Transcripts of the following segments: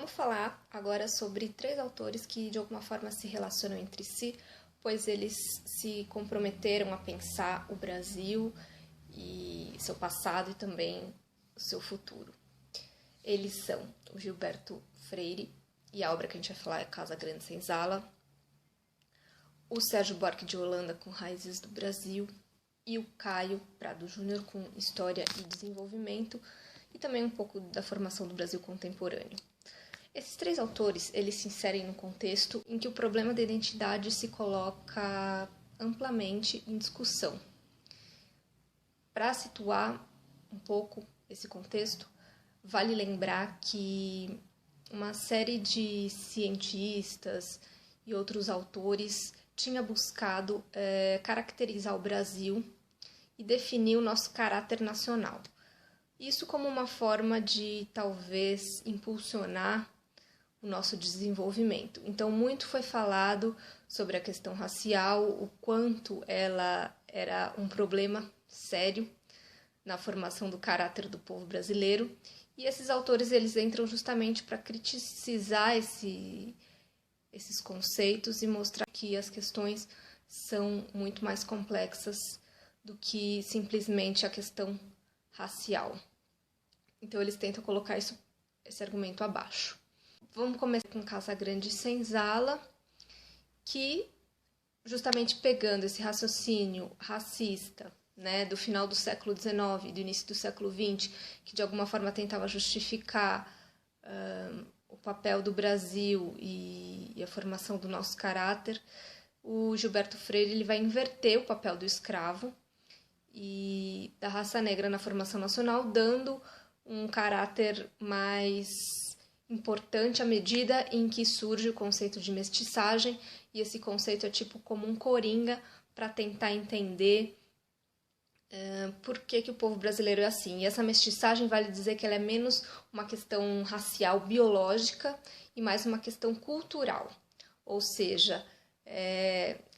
Vamos falar agora sobre 3 autores que de alguma forma se relacionam entre si, pois eles se comprometeram a pensar o Brasil e seu passado e também o seu futuro. Eles são o Gilberto Freire, e a obra que a gente vai falar é Casa Grande Senzala, o Sérgio Buarque de Holanda com Raízes do Brasil e o Caio Prado Júnior com História e Desenvolvimento e também um pouco da formação do Brasil contemporâneo. Esses 3 autores, eles se inserem no contexto em que o problema da identidade se coloca amplamente em discussão. Para situar um pouco esse contexto, vale lembrar que uma série de cientistas e outros autores tinha buscado caracterizar o Brasil e definir o nosso caráter nacional. Isso como uma forma de, talvez, impulsionar o nosso desenvolvimento. Então, muito foi falado sobre a questão racial, o quanto ela era um problema sério na formação do caráter do povo brasileiro. E esses autores eles entram justamente para criticar esses conceitos e mostrar que as questões são muito mais complexas do que simplesmente a questão racial. Então, eles tentam colocar esse argumento abaixo. Vamos começar com Casa Grande Senzala, que, justamente pegando esse raciocínio racista, né, do final do século XIX e do início do século XX, que de alguma forma tentava justificar o papel do Brasil e a formação do nosso caráter, o Gilberto Freire ele vai inverter o papel do escravo e da raça negra na formação nacional, dando um caráter mais importante à medida em que surge o conceito de mestiçagem, e esse conceito é tipo como um coringa para tentar entender por que o povo brasileiro é assim. E essa mestiçagem vale dizer que ela é menos uma questão racial biológica e mais uma questão cultural, ou seja,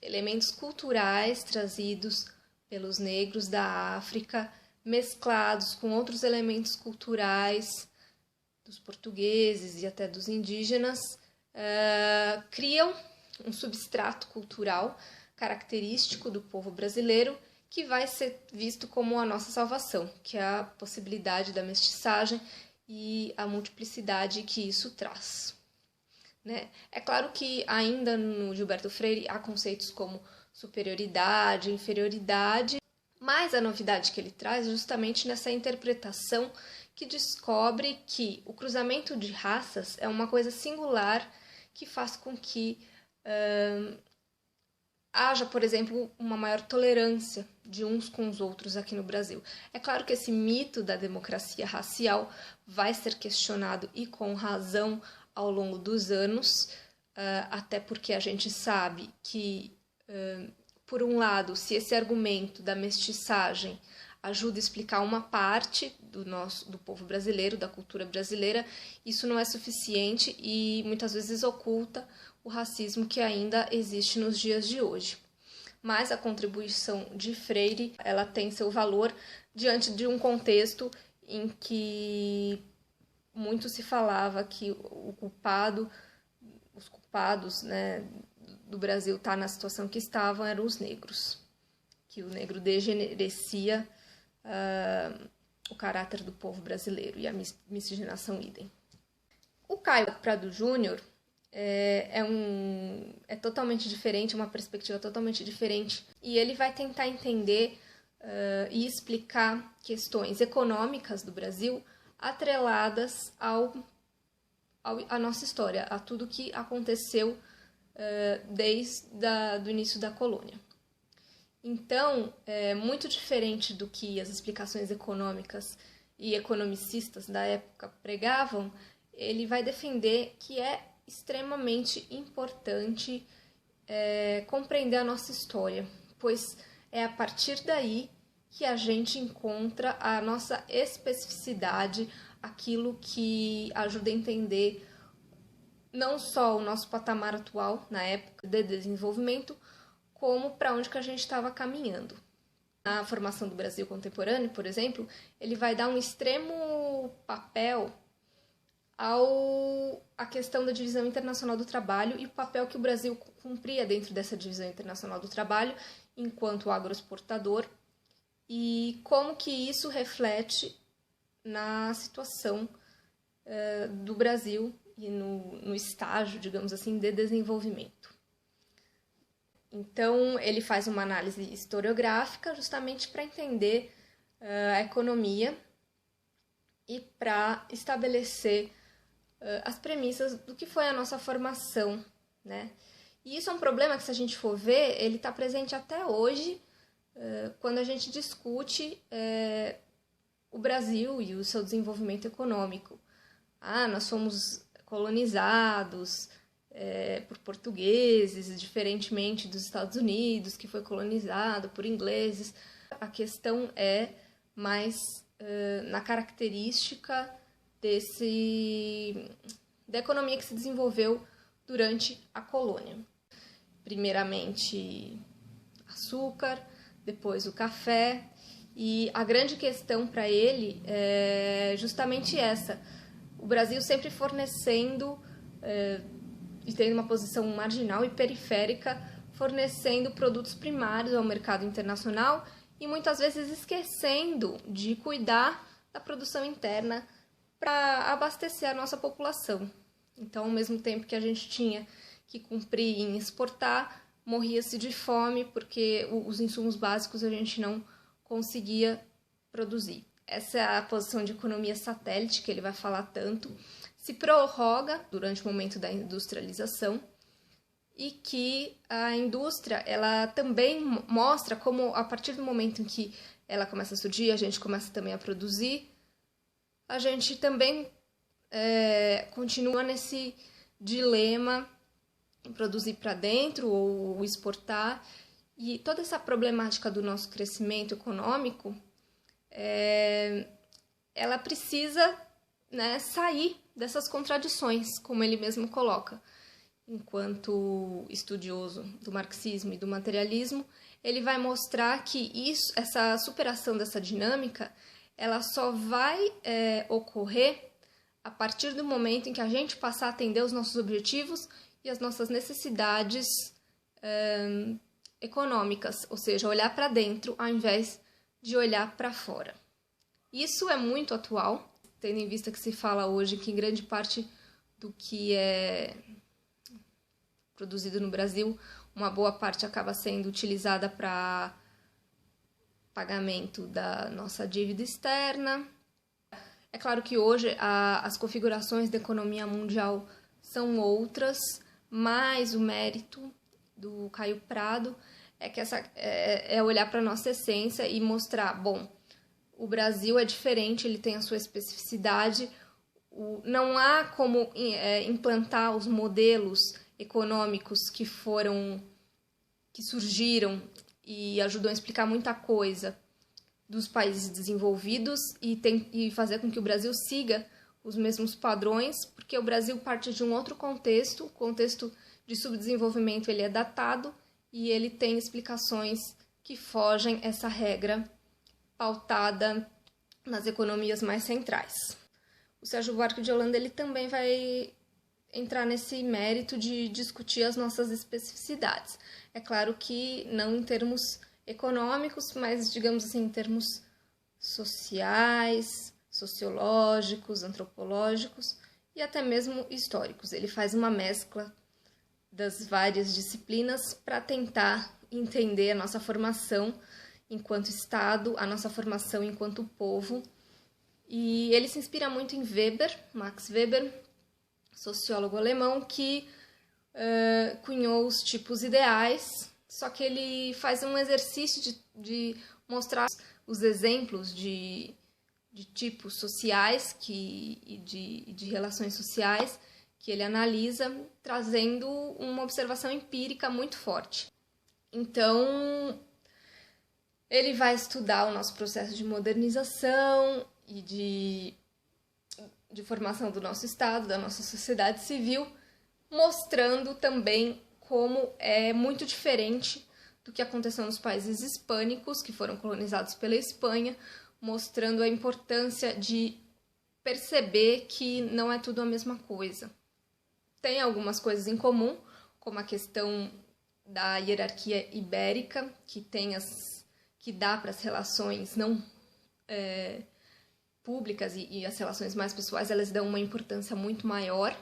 elementos culturais trazidos pelos negros da África, mesclados com outros elementos culturais dos portugueses e até dos indígenas, criam um substrato cultural característico do povo brasileiro que vai ser visto como a nossa salvação, que é a possibilidade da mestiçagem e a multiplicidade que isso traz. Né? É claro que ainda no Gilberto Freire há conceitos como superioridade, inferioridade, mas a novidade que ele traz é justamente nessa interpretação que descobre que o cruzamento de raças é uma coisa singular que faz com que haja, por exemplo, uma maior tolerância de uns com os outros aqui no Brasil. É claro que esse mito da democracia racial vai ser questionado e com razão ao longo dos anos, até porque a gente sabe que, por um lado, se esse argumento da mestiçagem ajuda a explicar uma parte do povo brasileiro, da cultura brasileira, isso não é suficiente e muitas vezes oculta o racismo que ainda existe nos dias de hoje. Mas a contribuição de Freire, ela tem seu valor diante de um contexto em que muito se falava que os culpados, né, do Brasil estar na situação que estavam eram os negros, que o negro degenerecia o caráter do povo brasileiro e a miscigenação idem. O Caio Prado Júnior é totalmente diferente, uma perspectiva totalmente diferente, e ele vai tentar entender e explicar questões econômicas do Brasil atreladas à nossa história, a tudo que aconteceu desde o início da colônia. Então, muito diferente do que as explicações econômicas e economicistas da época pregavam, ele vai defender que é extremamente importante compreender a nossa história, pois é a partir daí que a gente encontra a nossa especificidade, aquilo que ajuda a entender não só o nosso patamar atual, na época de desenvolvimento, como para onde que a gente estava caminhando. Na formação do Brasil contemporâneo, por exemplo, ele vai dar um extremo papel à questão da divisão internacional do trabalho e o papel que o Brasil cumpria dentro dessa divisão internacional do trabalho enquanto agroexportador e como que isso reflete na situação do Brasil e no estágio, digamos assim, de desenvolvimento. Então, ele faz uma análise historiográfica justamente para entender a economia e para estabelecer as premissas do que foi a nossa formação, né? E isso é um problema que, se a gente for ver, ele está presente até hoje, quando a gente discute o Brasil e o seu desenvolvimento econômico. Nós fomos colonizados por portugueses, diferentemente dos Estados Unidos, que foi colonizado por ingleses. A questão é mais na característica da economia que se desenvolveu durante a colônia. Primeiramente, açúcar, depois o café, e a grande questão para ele é justamente essa: o Brasil sempre fornecendo e tendo uma posição marginal e periférica, fornecendo produtos primários ao mercado internacional e muitas vezes esquecendo de cuidar da produção interna para abastecer a nossa população. Então, ao mesmo tempo que a gente tinha que cumprir em exportar, morria-se de fome porque os insumos básicos a gente não conseguia produzir. Essa é a posição de economia satélite que ele vai falar tanto. Se prorroga durante o momento da industrialização e que a indústria ela também mostra como, a partir do momento em que ela começa a surgir, a gente começa também a produzir, a gente também continua nesse dilema em produzir para dentro ou exportar. E toda essa problemática do nosso crescimento econômico, ela precisa, né, sair dessas contradições, como ele mesmo coloca. Enquanto estudioso do marxismo e do materialismo, ele vai mostrar que essa superação dessa dinâmica, ela só vai ocorrer a partir do momento em que a gente passar a atender os nossos objetivos e as nossas necessidades econômicas, ou seja, olhar para dentro ao invés de olhar para fora. Isso é muito atual, tendo em vista que se fala hoje que grande parte do que é produzido no Brasil, uma boa parte acaba sendo utilizada para pagamento da nossa dívida externa. É claro que hoje as configurações da economia mundial são outras, mas o mérito do Caio Prado é que é olhar para a nossa essência e mostrar, bom, o Brasil é diferente, ele tem a sua especificidade, não há como implantar os modelos econômicos que surgiram e ajudam a explicar muita coisa dos países desenvolvidos e fazer com que o Brasil siga os mesmos padrões, porque o Brasil parte de um outro contexto, o contexto de subdesenvolvimento ele é datado e ele tem explicações que fogem essa regra pautada nas economias mais centrais. O Sérgio Buarque de Holanda ele também vai entrar nesse mérito de discutir as nossas especificidades. É claro que não em termos econômicos, mas, digamos assim, em termos sociais, sociológicos, antropológicos e até mesmo históricos. Ele faz uma mescla das várias disciplinas para tentar entender a nossa formação enquanto Estado, a nossa formação enquanto povo. E ele se inspira muito em Weber, Max Weber, sociólogo alemão, que cunhou os tipos ideais, só que ele faz um exercício de mostrar os exemplos de tipos sociais e de relações sociais que ele analisa, trazendo uma observação empírica muito forte. Então, ele vai estudar o nosso processo de modernização e de formação do nosso Estado, da nossa sociedade civil, mostrando também como é muito diferente do que aconteceu nos países hispânicos, que foram colonizados pela Espanha, mostrando a importância de perceber que não é tudo a mesma coisa. Tem algumas coisas em comum, como a questão da hierarquia ibérica, que dá para as relações não públicas e as relações mais pessoais, elas dão uma importância muito maior.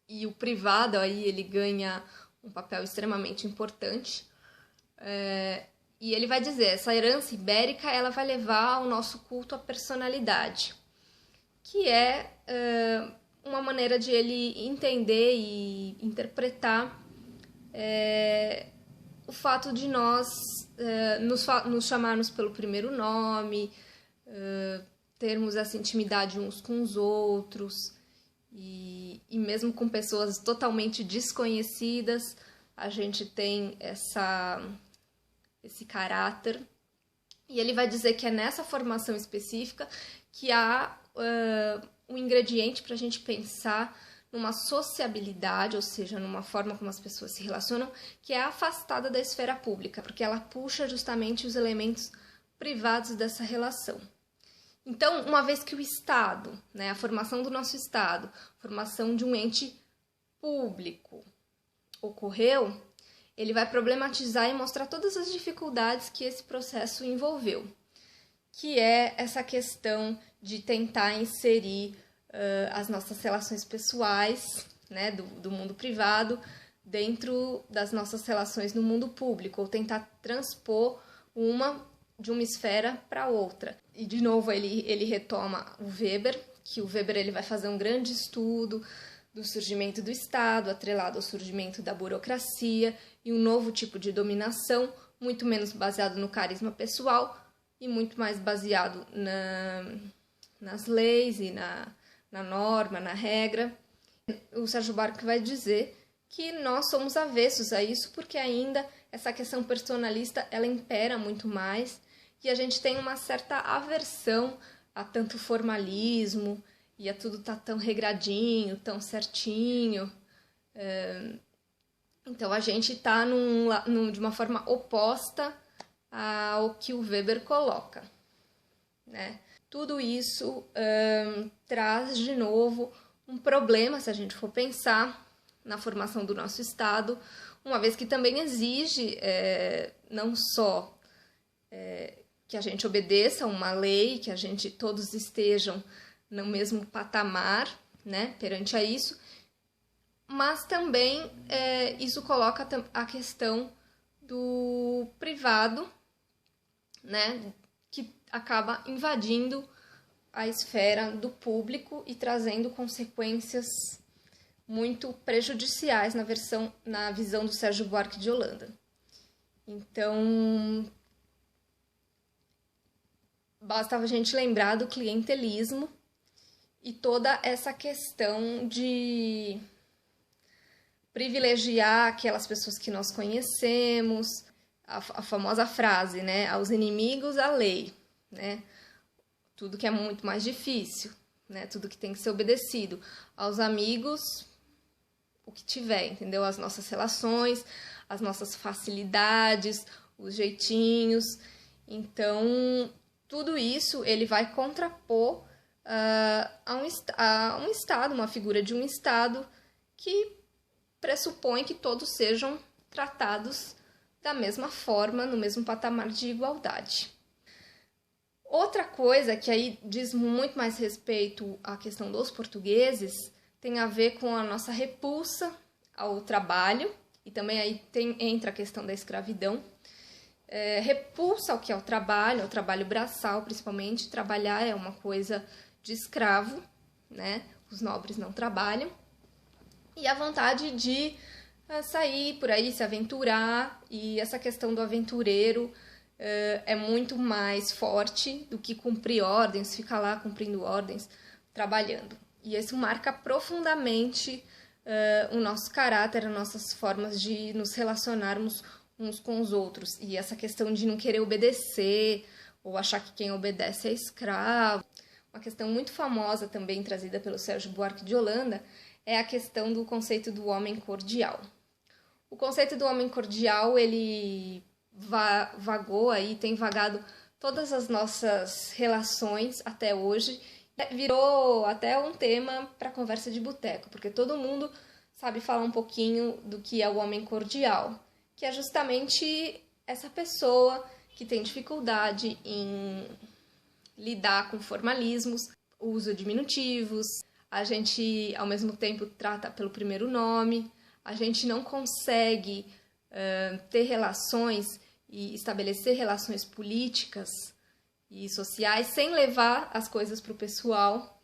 E o privado aí ele ganha um papel extremamente importante. E ele vai dizer, essa herança ibérica ela vai levar ao nosso culto à personalidade, que é uma maneira de ele entender e interpretar o fato de nós nos chamarmos pelo primeiro nome, termos essa intimidade uns com os outros, e mesmo com pessoas totalmente desconhecidas, a gente tem esse caráter. E ele vai dizer que é nessa formação específica que há um ingrediente para a gente pensar numa sociabilidade, ou seja, numa forma como as pessoas se relacionam, que é afastada da esfera pública, porque ela puxa justamente os elementos privados dessa relação. Então, uma vez que o Estado, a formação do nosso Estado, a formação de um ente público ocorreu, ele vai problematizar e mostrar todas as dificuldades que esse processo envolveu, que é essa questão de tentar inserir as nossas relações pessoais, do mundo privado, dentro das nossas relações no mundo público, ou tentar transpor de uma esfera para outra. E, de novo, ele retoma o Weber, que o Weber ele vai fazer um grande estudo do surgimento do Estado, atrelado ao surgimento da burocracia e um novo tipo de dominação, muito menos baseado no carisma pessoal e muito mais baseado nas leis e na norma, na regra. O Sérgio Buarque vai dizer que nós somos avessos a isso, porque ainda essa questão personalista ela impera muito mais e a gente tem uma certa aversão a tanto formalismo e a tudo tá tão regradinho, tão certinho. Então a gente está de uma forma oposta ao que o Weber coloca, Tudo isso traz de novo um problema, se a gente for pensar na formação do nosso Estado, uma vez que também exige não só que a gente obedeça a uma lei, que todos estejam no mesmo patamar, perante a isso, mas também isso coloca a questão do privado, que acaba invadindo a esfera do público e trazendo consequências muito prejudiciais na visão do Sérgio Buarque de Holanda. Então, bastava a gente lembrar do clientelismo e toda essa questão de privilegiar aquelas pessoas que nós conhecemos, a famosa frase, aos inimigos a lei, tudo que é muito mais difícil, tudo que tem que ser obedecido, aos amigos o que tiver, entendeu? As nossas relações, as nossas facilidades, os jeitinhos. Então, tudo isso ele vai contrapor a um Estado, uma figura de um Estado que pressupõe que todos sejam tratados da mesma forma, no mesmo patamar de igualdade. Outra coisa que aí diz muito mais respeito à questão dos portugueses tem a ver com a nossa repulsa ao trabalho, e também aí entra a questão da escravidão. Repulsa ao que é o trabalho braçal, principalmente. Trabalhar é uma coisa de escravo, Os nobres não trabalham. E a vontade de sair por aí, se aventurar, e essa questão do aventureiro é muito mais forte do que cumprir ordens, ficar lá cumprindo ordens, trabalhando. E isso marca profundamente o nosso caráter, as nossas formas de nos relacionarmos uns com os outros. E essa questão de não querer obedecer, ou achar que quem obedece é escravo. Uma questão muito famosa também, trazida pelo Sérgio Buarque de Holanda, é a questão do conceito do homem cordial. O conceito do homem cordial, ele vagou aí, tem vagado todas as nossas relações até hoje, Virou até um tema para conversa de boteco, porque todo mundo sabe falar um pouquinho do que é o homem cordial, que é justamente essa pessoa que tem dificuldade em lidar com formalismos, uso diminutivos, a gente, ao mesmo tempo, trata pelo primeiro nome, a gente não consegue ter relações e estabelecer relações políticas e sociais sem levar as coisas para o pessoal,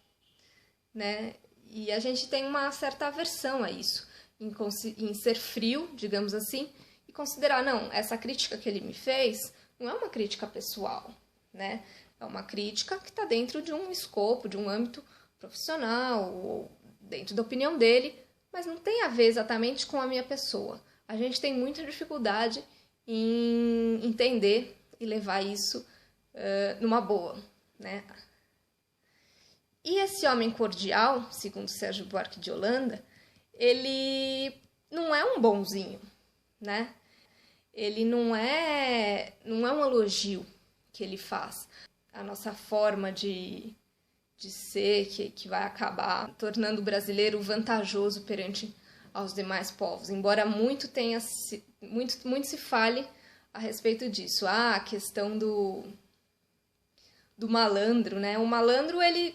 né? E a gente tem uma certa aversão a isso, em ser frio, digamos assim, e considerar, não, essa crítica que ele me fez não é uma crítica pessoal, né? É uma crítica que está dentro de um escopo, de um âmbito profissional, ou dentro da opinião dele, mas não tem a ver exatamente com a minha pessoa. A gente tem muita dificuldade em entender e levar isso numa boa, né? E esse homem cordial, segundo Sérgio Buarque de Holanda, ele não é um bonzinho, né? Ele não é um elogio que ele faz. A nossa forma de ser, que vai acabar tornando o brasileiro vantajoso perante aos demais povos, embora muito se fale a respeito disso. A questão do malandro, né? O malandro, ele,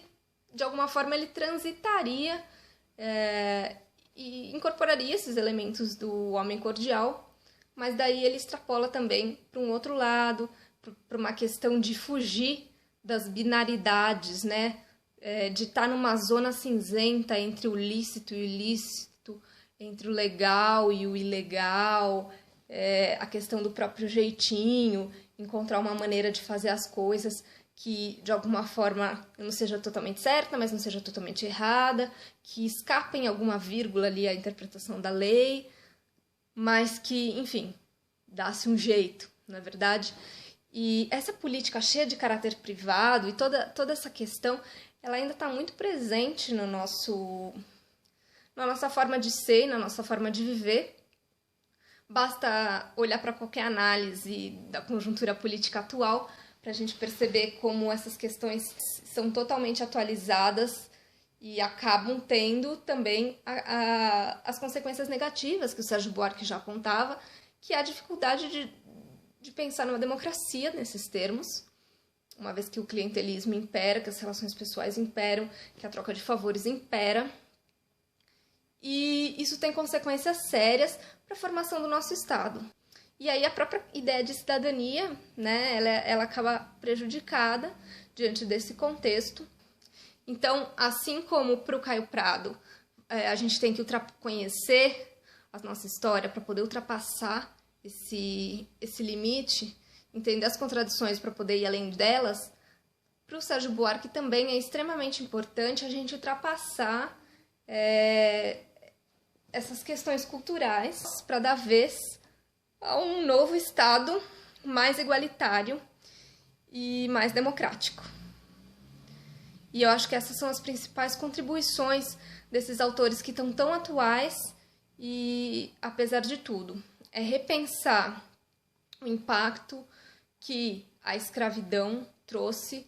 de alguma forma, ele transitaria e incorporaria esses elementos do homem cordial, mas daí ele extrapola também para um outro lado, para uma questão de fugir das binaridades, né? De estar numa zona cinzenta entre o lícito e o ilícito, entre o legal e o ilegal, a questão do próprio jeitinho, encontrar uma maneira de fazer as coisas que, de alguma forma, não seja totalmente certa, mas não seja totalmente errada, que escapem alguma vírgula ali à interpretação da lei, mas que, enfim, dá-se um jeito, não é verdade? E essa política cheia de caráter privado e toda essa questão, ela ainda está muito presente na nossa forma de ser, na nossa forma de viver. Basta olhar para qualquer análise da conjuntura política atual para a gente perceber como essas questões são totalmente atualizadas e acabam tendo também as consequências negativas que o Sérgio Buarque já apontava, que é a dificuldade de pensar numa democracia nesses termos, uma vez que o clientelismo impera, que as relações pessoais imperam, que a troca de favores impera. E isso tem consequências sérias para a formação do nosso Estado. E aí a própria ideia de cidadania, né, ela acaba prejudicada diante desse contexto. Então, assim como para o Caio Prado, a gente tem que conhecer a nossa história para poder ultrapassar esse limite, entender as contradições para poder ir além delas, para o Sérgio Buarque também é extremamente importante a gente ultrapassar essas questões culturais para dar vez a um novo Estado mais igualitário e mais democrático. E eu acho que essas são as principais contribuições desses autores que estão tão atuais e, apesar de tudo, é repensar o impacto que a escravidão trouxe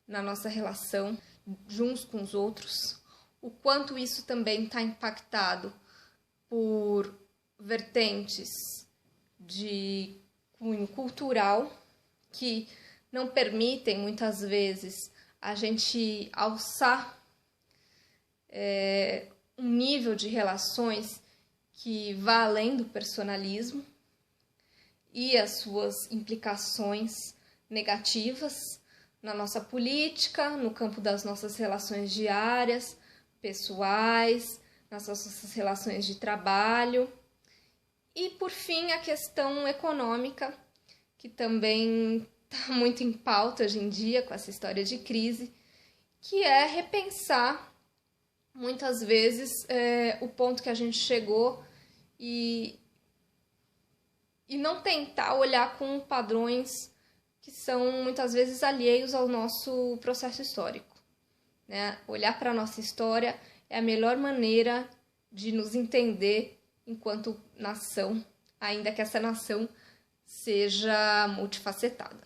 na nossa relação uns com os outros, o quanto isso também está impactado por vertentes de cunho cultural que não permitem, muitas vezes, a gente alçar um nível de relações que vá além do personalismo e as suas implicações negativas na nossa política, no campo das nossas relações diárias, pessoais, nas nossas relações de trabalho. E, por fim, a questão econômica, que também está muito em pauta hoje em dia com essa história de crise, que é repensar, muitas vezes, o ponto que a gente chegou e não tentar olhar com padrões que são, muitas vezes, alheios ao nosso processo histórico, né? Olhar para a nossa história é a melhor maneira de nos entender enquanto nação, ainda que essa nação seja multifacetada.